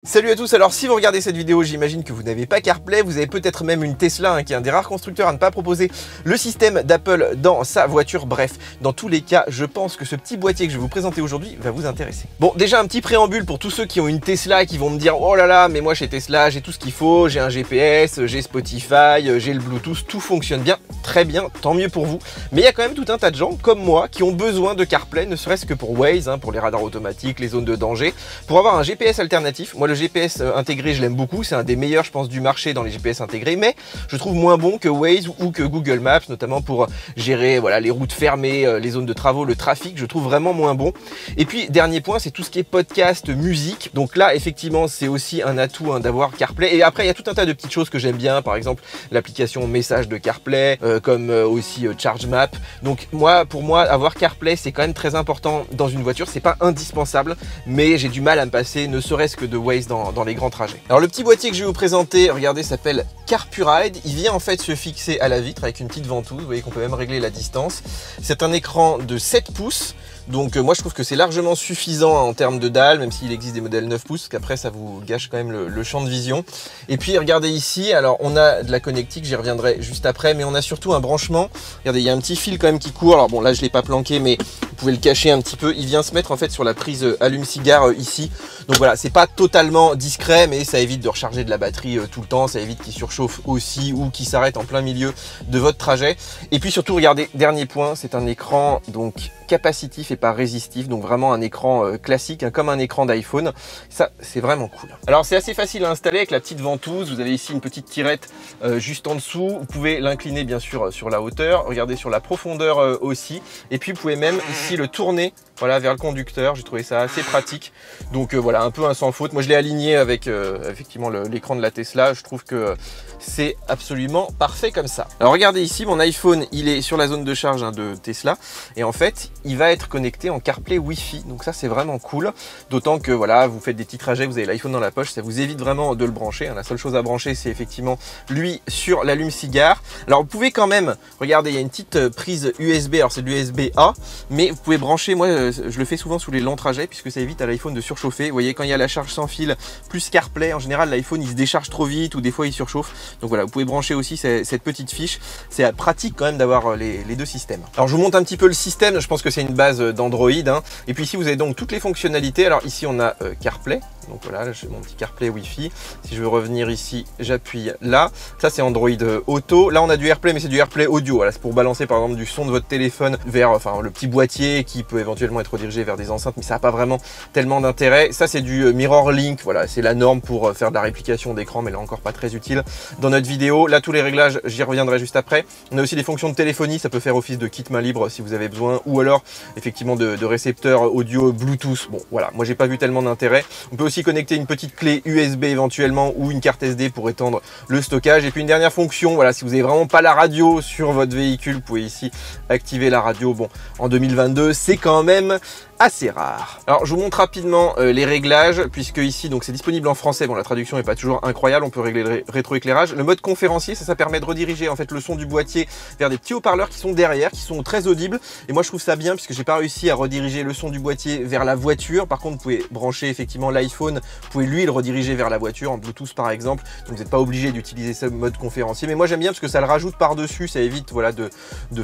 Salut à tous, alors si vous regardez cette vidéo, j'imagine que vous n'avez pas CarPlay, vous avez peut-être même une Tesla qui est un des rares constructeurs à ne pas proposer le système d'Apple dans sa voiture. Bref, dans tous les cas, je pense que ce petit boîtier que je vais vous présenter aujourd'hui va vous intéresser. Bon, déjà un petit préambule pour tous ceux qui ont une Tesla et qui vont me dire « Oh là là, mais moi chez Tesla, j'ai tout ce qu'il faut, j'ai un GPS, j'ai Spotify, j'ai le Bluetooth, tout fonctionne bien. » Très bien, tant mieux pour vous. Mais il y a quand même tout un tas de gens comme moi qui ont besoin de CarPlay, ne serait-ce que pour Waze, pour les radars automatiques, les zones de danger, pour avoir un GPS alternatif. Moi, le GPS intégré, je l'aime beaucoup, c'est un des meilleurs, je pense, du marché dans les GPS intégrés, mais je trouve moins bon que Waze ou que Google Maps, notamment pour gérer voilà, les routes fermées, les zones de travaux, le trafic, je trouve vraiment moins bon. Et puis, dernier point, c'est tout ce qui est podcast, musique. Donc là, effectivement, c'est aussi un atout d'avoir CarPlay. Et après, il y a tout un tas de petites choses que j'aime bien, par exemple, l'application message de CarPlay, comme aussi ChargeMap. Donc pour moi, avoir CarPlay, c'est quand même très important dans une voiture. C'est pas indispensable, mais j'ai du mal à me passer, ne serait-ce que de Waze dans les grands trajets. Alors le petit boîtier que je vais vous présenter, regardez, s'appelle CarPuride. Il vient en fait se fixer à la vitre avec une petite ventouse. Vous voyez qu'on peut même régler la distance. C'est un écran de 7 pouces. Donc moi je trouve que c'est largement suffisant en termes de dalle, même s'il existe des modèles 9 pouces, qu'après ça vous gâche quand même le champ de vision. Et puis regardez ici, alors on a de la connectique, j'y reviendrai juste après, mais on a surtout un branchement. Regardez, il y a un petit fil quand même qui court. Alors bon, là je l'ai pas planqué, mais vous pouvez le cacher un petit peu. Il vient se mettre en fait sur la prise allume-cigare ici. Donc voilà, c'est pas totalement discret, mais ça évite de recharger de la batterie tout le temps, ça évite qu'il surchauffe aussi ou qu'il s'arrête en plein milieu de votre trajet. Et puis surtout, regardez, dernier point, c'est un écran donc capacitif et pas résistif, donc vraiment un écran classique, comme un écran d'iPhone. Ça, c'est vraiment cool. Alors c'est assez facile à installer avec la petite ventouse. Vous avez ici une petite tirette juste en dessous. Vous pouvez l'incliner bien sûr sur la hauteur. Regardez sur la profondeur aussi. Et puis vous pouvez même ici le tourner, voilà, vers le conducteur. J'ai trouvé ça assez pratique. Donc voilà, un peu un sans faute. Moi je l'ai aligné avec effectivement l'écran de la Tesla. Je trouve que c'est absolument parfait comme ça. Alors regardez ici, mon iPhone, il est sur la zone de charge de Tesla. Et en fait, il va être connecté en CarPlay Wi-Fi. Donc ça, c'est vraiment cool. D'autant que voilà, vous faites des petits trajets, vous avez l'iPhone dans la poche, ça vous évite vraiment de le brancher. La seule chose à brancher, c'est effectivement lui sur l'allume-cigare. Alors vous pouvez quand même, regardez, il y a une petite prise USB. Alors c'est de l'USB-A, mais vous pouvez brancher, moi je le fais souvent sous les longs trajets puisque ça évite à l'iPhone de surchauffer. Vous voyez, quand il y a la charge sans fil plus CarPlay, en général l'iPhone il se décharge trop vite ou des fois il surchauffe. Donc voilà, vous pouvez brancher aussi cette petite fiche. C'est pratique quand même d'avoir les deux systèmes. Alors je vous montre un petit peu le système. Je pense que c'est une base d'Android. Et puis ici vous avez donc toutes les fonctionnalités. Alors ici on a CarPlay. Donc voilà, j'ai mon petit CarPlay Wi-Fi. Si je veux revenir ici, j'appuie là. Ça c'est Android Auto. Là on a du AirPlay, mais c'est du AirPlay audio. Voilà, c'est pour balancer par exemple du son de votre téléphone vers le petit boîtier qui peut éventuellement être redirigé vers des enceintes, mais ça n'a pas vraiment tellement d'intérêt. Ça c'est du Mirror Link. Voilà, c'est la norme pour faire de la réplication d'écran, mais là encore pas très utile dans notre vidéo. Là tous les réglages, j'y reviendrai juste après. On a aussi des fonctions de téléphonie. Ça peut faire office de kit main libre si vous avez besoin, ou alors effectivement de récepteurs audio Bluetooth. Bon voilà, moi j'ai pas vu tellement d'intérêt. On peut aussi connecter une petite clé USB éventuellement ou une carte SD pour étendre le stockage. Et puis une dernière fonction, voilà, si vous avez vraiment pas la radio sur votre véhicule, vous pouvez ici activer la radio. Bon, en 2022, c'est quand même assez rare. Alors je vous montre rapidement les réglages, puisque ici donc c'est disponible en français. Bon, la traduction n'est pas toujours incroyable. On peut régler le rétroéclairage. Le mode conférencier, ça permet de rediriger en fait le son du boîtier vers des petits haut-parleurs qui sont derrière, qui sont très audibles. Et moi je trouve ça bien puisque j'ai pas réussi à rediriger le son du boîtier vers la voiture. Par contre, vous pouvez brancher effectivement l'iPhone, vous pouvez lui le rediriger vers la voiture en Bluetooth par exemple. Donc vous n'êtes pas obligé d'utiliser ce mode conférencier. Mais moi j'aime bien parce que ça le rajoute par-dessus, ça évite voilà de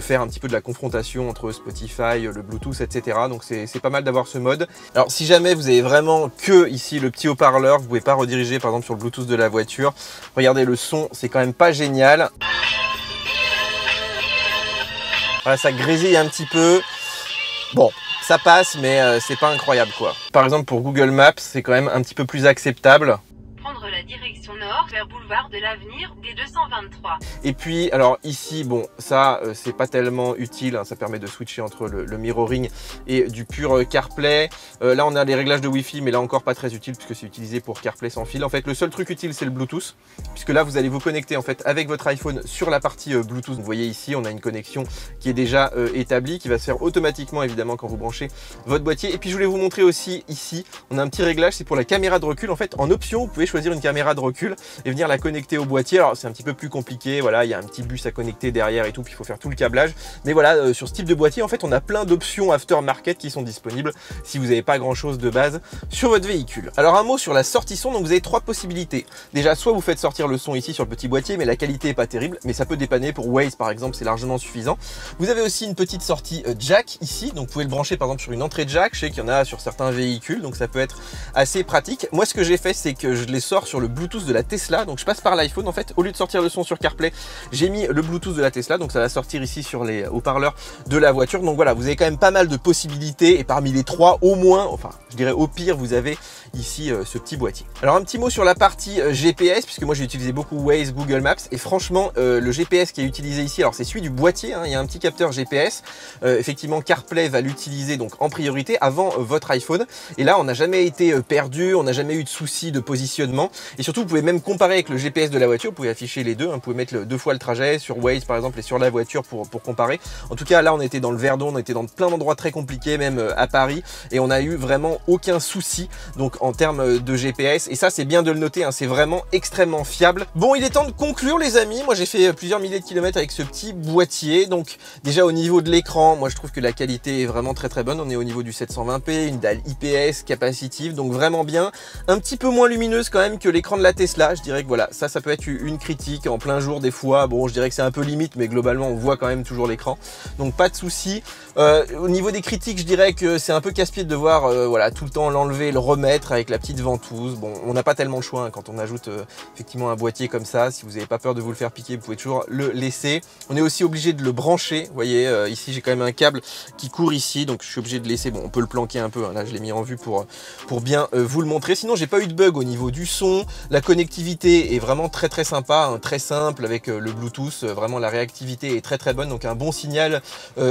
faire un petit peu de la confrontation entre Spotify, le Bluetooth, etc. Donc c'est pas mal d'avoir ce mode. Alors si jamais vous avez vraiment que ici le petit haut-parleur, vous pouvez pas rediriger par exemple sur le Bluetooth de la voiture. Regardez le son, c'est quand même pas génial. Voilà, ça grésille un petit peu. Bon, ça passe, mais c'est pas incroyable quoi. Par exemple pour Google Maps, c'est quand même un petit peu plus acceptable. Prendre la direction nord vers boulevard de l'Avenir D223. Et puis alors ici bon ça c'est pas tellement utile, ça permet de switcher entre le mirroring et du pur CarPlay. Là on a les réglages de Wi-Fi, mais là encore pas très utile puisque c'est utilisé pour CarPlay sans fil. En fait le seul truc utile c'est le Bluetooth, puisque là vous allez vous connecter en fait avec votre iPhone sur la partie Bluetooth. Vous voyez ici on a une connexion qui est déjà établie, qui va se faire automatiquement évidemment quand vous branchez votre boîtier. Et puis je voulais vous montrer aussi ici on a un petit réglage, c'est pour la caméra de recul. En fait en option vous pouvez choisir une caméra de recul et venir la connecter au boîtier. Alors c'est un petit peu plus compliqué, voilà, il y a un petit bus à connecter derrière et tout, puis il faut faire tout le câblage. Mais voilà, sur ce type de boîtier, en fait, on a plein d'options aftermarket qui sont disponibles si vous n'avez pas grand chose de base sur votre véhicule. Alors un mot sur la sortie son, donc vous avez trois possibilités. Déjà, soit vous faites sortir le son ici sur le petit boîtier, mais la qualité est pas terrible, mais ça peut dépanner pour Waze par exemple, c'est largement suffisant. Vous avez aussi une petite sortie jack ici, donc vous pouvez le brancher par exemple sur une entrée jack, je sais qu'il y en a sur certains véhicules, donc ça peut être assez pratique. Moi ce que j'ai fait, c'est que je les sors sur le Bluetooth de la Tesla, donc je passe par l'iPhone en fait, au lieu de sortir le son sur CarPlay, j'ai mis le Bluetooth de la Tesla, donc ça va sortir ici sur les haut-parleurs de la voiture. Donc voilà, vous avez quand même pas mal de possibilités et parmi les trois, au moins, enfin je dirais au pire, vous avez ici ce petit boîtier. Alors un petit mot sur la partie GPS, puisque moi j'ai utilisé beaucoup Waze, Google Maps, et franchement le GPS qui est utilisé ici, alors c'est celui du boîtier, hein, il y a un petit capteur GPS, effectivement CarPlay va l'utiliser donc en priorité avant votre iPhone, et là on n'a jamais été perdu, on n'a jamais eu de soucis de positionnement, et surtout vous pouvez même comparer avec le GPS de la voiture, vous pouvez afficher les deux, hein, vous pouvez mettre deux fois le trajet sur Waze par exemple et sur la voiture pour comparer. En tout cas là on était dans le Verdon, on était dans plein d'endroits très compliqués, même à Paris, et on a eu vraiment aucun souci donc en termes de GPS, et ça c'est bien de le noter, hein, c'est vraiment extrêmement fiable. Bon, il est temps de conclure les amis, moi j'ai fait plusieurs milliers de kilomètres avec ce petit boîtier, donc déjà au niveau de l'écran, moi je trouve que la qualité est vraiment très bonne, on est au niveau du 720p, une dalle IPS capacitive, donc vraiment bien, un petit peu moins lumineuse quand même que l'écran de la Tesla, je dirais que voilà, ça peut être une critique en plein jour des fois, bon je dirais que c'est un peu limite, mais globalement on voit quand même toujours l'écran, donc pas de souci. Au niveau des critiques, je dirais que c'est un peu casse-pied de devoir voilà, tout le temps l'enlever, le remettre avec la petite ventouse, bon on n'a pas tellement le choix hein, quand on ajoute effectivement un boîtier comme ça, si vous n'avez pas peur de vous le faire piquer, vous pouvez toujours le laisser. On est aussi obligé de le brancher, vous voyez, ici j'ai quand même un câble qui court ici, donc je suis obligé de laisser, bon on peut le planquer un peu, hein, là je l'ai mis en vue pour bien vous le montrer. Sinon j'ai pas eu de bug au niveau du son, la connectivité est vraiment très sympa, hein, très simple avec le Bluetooth, vraiment la réactivité est très bonne, donc un bon signal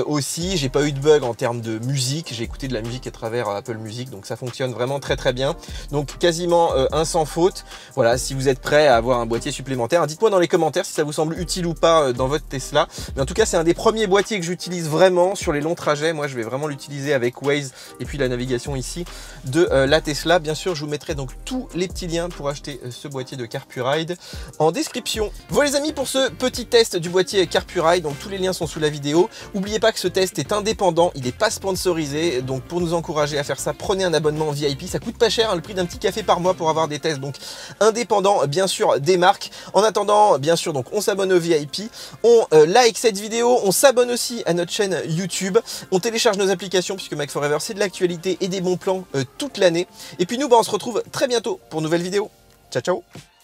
aussi. J'ai pas eu de bug en termes de musique, j'ai écouté de la musique à travers Apple Music, donc ça fonctionne vraiment très bien, donc quasiment un sans faute. Voilà, si vous êtes prêt à avoir un boîtier supplémentaire, dites-moi dans les commentaires si ça vous semble utile ou pas dans votre Tesla, mais en tout cas c'est un des premiers boîtiers que j'utilise vraiment sur les longs trajets. Moi je vais vraiment l'utiliser avec Waze et puis la navigation ici de la Tesla. Bien sûr je vous mettrai donc tous les petits liens pour acheter ce boîtier de CarPuride en description. Voilà les amis pour ce petit test du boîtier CarPuride, donc tous les liens sont sous la vidéo. N'oubliez pas que ce test est indépendant, il n'est pas sponsorisé, donc pour nous encourager à faire ça, prenez un abonnement VIP, ça coûte pas cher, hein, le prix d'un petit café par mois pour avoir des tests donc indépendants, bien sûr des marques. En attendant, bien sûr, donc on s'abonne au VIP, on like cette vidéo, on s'abonne aussi à notre chaîne YouTube, on télécharge nos applications puisque Mac Forever c'est de l'actualité et des bons plans toute l'année. Et puis nous, on se retrouve très bientôt pour une nouvelle vidéo. Ciao ciao.